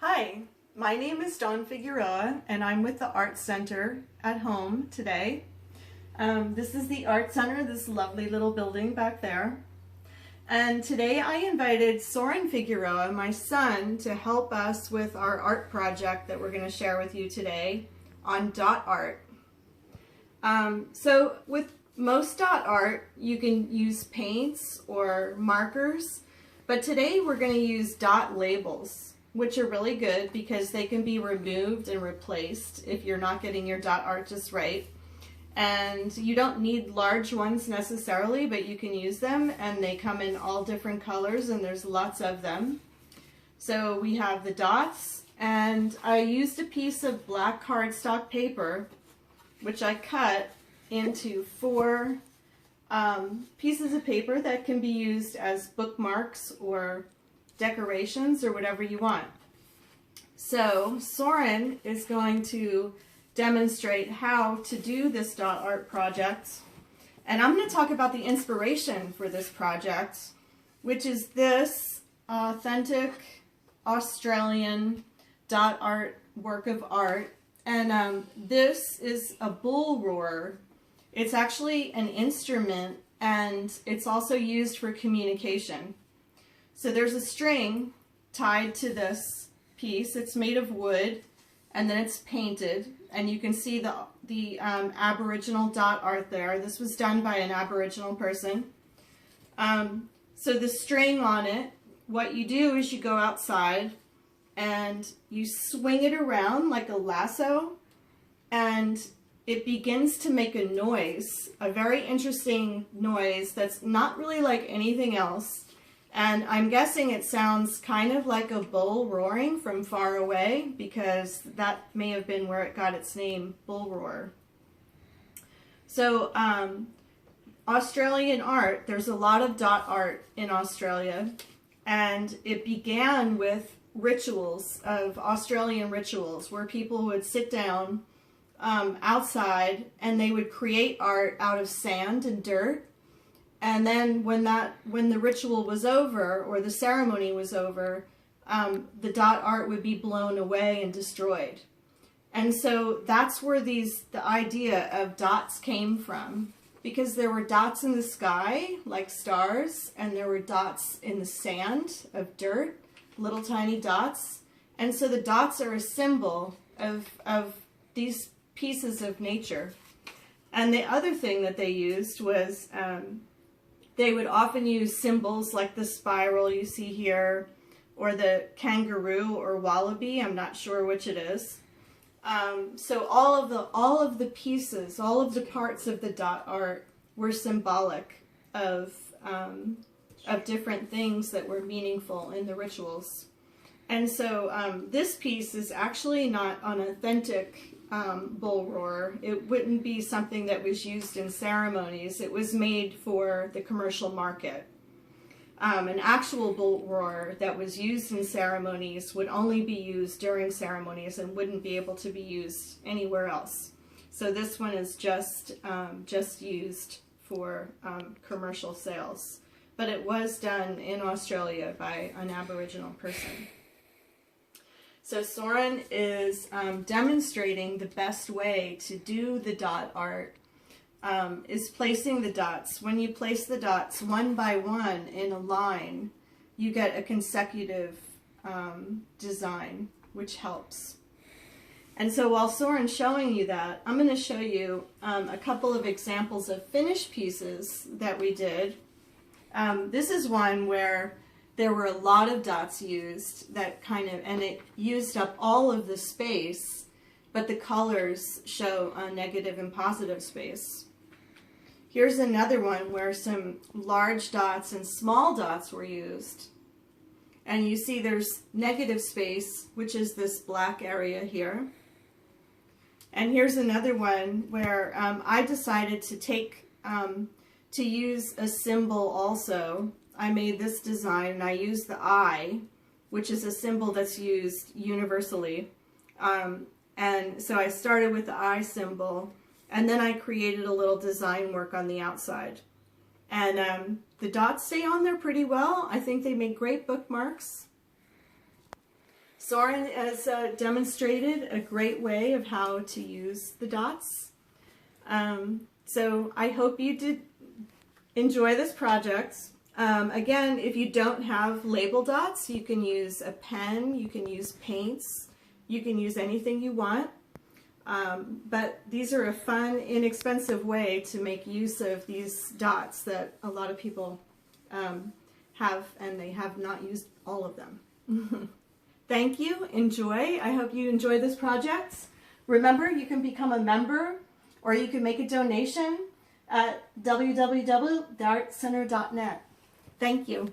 Hi, my name is Dawn Figueroa and I'm with the Art Center at home today. This is the Art Center, this lovely little building back there. And today I invited Soren Figueroa, my son, to help us with our art project that we're going to share with you today on dot art. So with most dot art, you can use paints or markers, but today we're going to use dot labels, which are really good because they can be removed and replaced if you're not getting your dot art just right. And you don't need large ones necessarily, but you can use them, and they come in all different colors and there's lots of them. So we have the dots, and I used a piece of black cardstock paper which I cut into 4 pieces of paper that can be used as bookmarks or decorations or whatever you want. So Soren is going to demonstrate how to do this dot art project, and I'm going to talk about the inspiration for this project, which is this authentic Australian dot art work of art. And this is a bull roarer. It's actually an instrument, and it's also used for communication. So there's a string tied to this piece. It's made of wood, and then it's painted, and you can see the Aboriginal dot art there. This was done by an Aboriginal person. So the string on it, what you do is you go outside and you swing it around like a lasso, and it begins to make a noise, a very interesting noise that's not really like anything else. And I'm guessing it sounds kind of like a bull roaring from far away, because that may have been where it got its name, bull roar. So Australian art, there's a lot of dot art in Australia, and it began with rituals, of Australian rituals, where people would sit down outside and they would create art out of sand and dirt. And then when the ritual was over, or the ceremony was over, the dot art would be blown away and destroyed. And so that's where the idea of dots came from, because there were dots in the sky like stars, and there were dots in the sand of dirt, little tiny dots. And so the dots are a symbol of these pieces of nature. And the other thing that they used was they would often use symbols like the spiral you see here, or the kangaroo or wallaby, I'm not sure which it is. So all of the pieces, all of the parts of the dot art were symbolic of different things that were meaningful in the rituals. And so this piece is actually not an authentic bull roar. It wouldn't be something that was used in ceremonies. It was made for the commercial market. An actual bull roar that was used in ceremonies would only be used during ceremonies and wouldn't be able to be used anywhere else. So this one is just used for commercial sales. But it was done in Australia by an Aboriginal person. So Soren is demonstrating the best way to do the dot art is placing the dots. When you place the dots one by one in a line, you get a consecutive design, which helps. And so while Soren's showing you that, I'm going to show you a couple of examples of finished pieces that we did. This is one where there were a lot of dots used, and it used up all of the space, but the colors show a negative and positive space. Here's another one where some large dots and small dots were used. And you see there's negative space, which is this black area here. And here's another one where I decided to use a symbol also. I made this design, and I used the eye, which is a symbol that's used universally. And so I started with the eye symbol, and then I created a little design work on the outside. And the dots stay on there pretty well. I think they make great bookmarks. Soren has demonstrated a great way of how to use the dots. So I hope you did enjoy this project. Again, if you don't have label dots, you can use a pen, you can use paints, you can use anything you want. But these are a fun, inexpensive way to make use of these dots that a lot of people have, and they have not used all of them. Thank you. Enjoy. I hope you enjoy this project. Remember, you can become a member or you can make a donation at www.artcenter.net. Thank you.